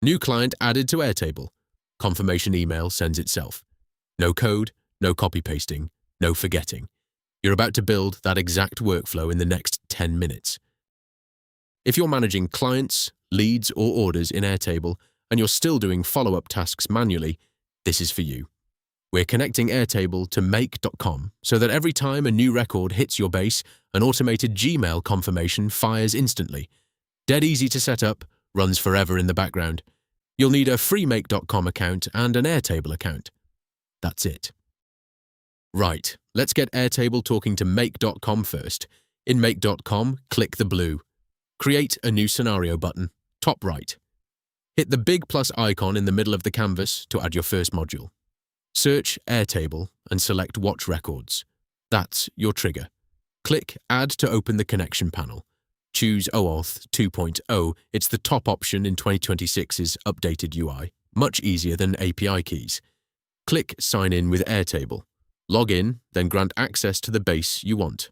New client added to Airtable. Confirmation email sends itself. No code, no copy-pasting, no forgetting. You're about to build that exact workflow in the next 10 minutes. If you're managing clients, leads, or orders in Airtable, and you're still doing follow-up tasks manually, this is for you. We're connecting Airtable to make.com so that every time a new record hits your base, an automated Gmail confirmation fires instantly. Dead easy to set up, runs forever in the background. You'll need a free make.com account and an Airtable account. That's it. Right, let's get Airtable talking to make.com first. In make.com, click the blue. Create a new scenario button, top right. Hit the big plus icon in the middle of the canvas to add your first module. Search Airtable and select Watch Records. That's your trigger. Click Add to open the connection panel. Choose OAuth 2.0. It's the top option in 2026's updated UI. Much easier than API keys. Click Sign in with Airtable. Log in, then grant access to the base you want.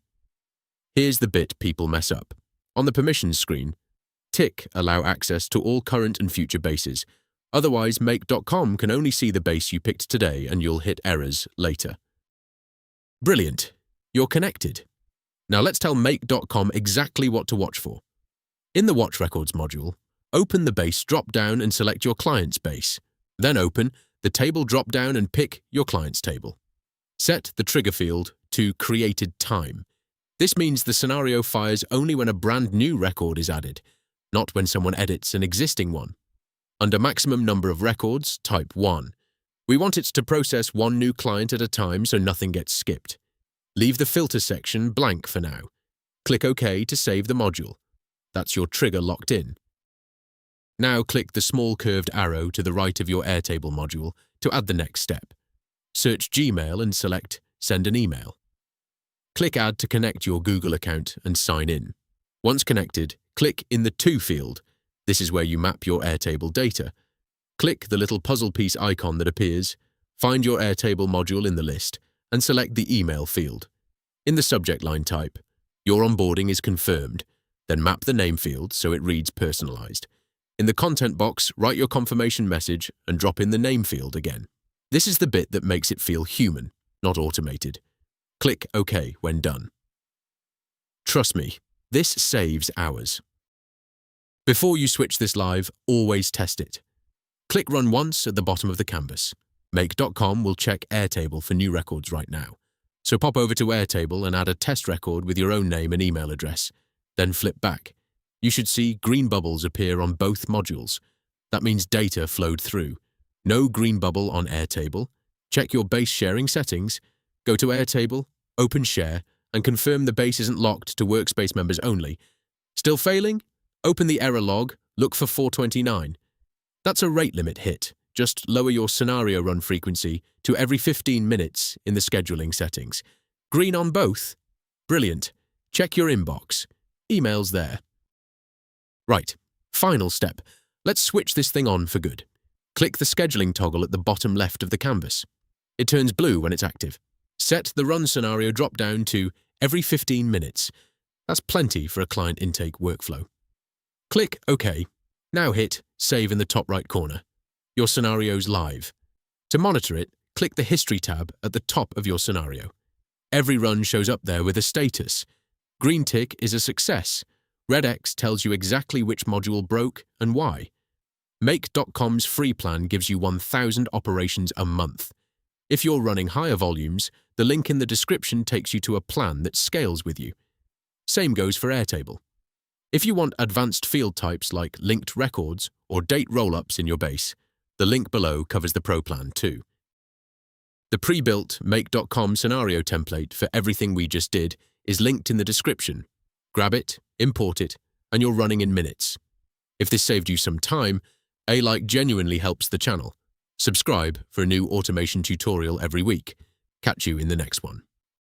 Here's the bit people mess up. On the permissions screen, tick Allow access to all current and future bases. Otherwise, make.com can only see the base you picked today and you'll hit errors later. Brilliant. You're connected. Now let's tell make.com exactly what to watch for. In the Watch Records module, open the base drop-down and select your client's base. Then open the table drop-down and pick your client's table. Set the trigger field to created time. This means the scenario fires only when a brand new record is added, not when someone edits an existing one. Under maximum number of records, type 1. We want it to process one new client at a time so nothing gets skipped. Leave the filter section blank for now. Click OK to save the module. That's your trigger locked in. Now click the small curved arrow to the right of your Airtable module to add the next step. Search Gmail and select Send an email. Click Add to connect your Google account and sign in. Once connected, click in the To field. This is where you map your Airtable data. Click the little puzzle piece icon that appears, find your Airtable module in the list, and select the email field. In the subject line type, your onboarding is confirmed, then map the name field so it reads personalized. In the content box, write your confirmation message and drop in the name field again. This is the bit that makes it feel human, not automated. Click OK when done. Trust me, this saves hours. Before you switch this live, always test it. Click Run once at the bottom of the canvas. Make.com will check Airtable for new records right now. So pop over to Airtable and add a test record with your own name and email address. Then flip back. You should see green bubbles appear on both modules. That means data flowed through. No green bubble on Airtable. Check your base sharing settings. Go to Airtable, open Share, and confirm the base isn't locked to workspace members only. Still failing? Open the error log, look for 429. That's a rate limit hit. Just lower your scenario run frequency to every 15 minutes in the scheduling settings. Green on both? Brilliant. Check your inbox. Email's there. Right, final step. Let's switch this thing on for good. Click the scheduling toggle at the bottom left of the canvas. It turns blue when it's active. Set the run scenario drop-down to every 15 minutes. That's plenty for a client intake workflow. Click OK. Now hit Save in the top right corner. Your scenario's live. To monitor it, click the History tab at the top of your scenario. Every run shows up there with a status. Green tick is a success. Red X tells you exactly which module broke and why. Make.com's free plan gives you 1,000 operations a month. If you're running higher volumes, the link in the description takes you to a plan that scales with you. Same goes for Airtable. If you want advanced field types like linked records or date roll-ups in your base, the link below covers the Pro plan too. The pre-built make.com scenario template for everything we just did is linked in the description. Grab it, import it, and you're running in minutes. If this saved you some time, a like genuinely helps the channel. Subscribe for a new automation tutorial every week. Catch you in the next one.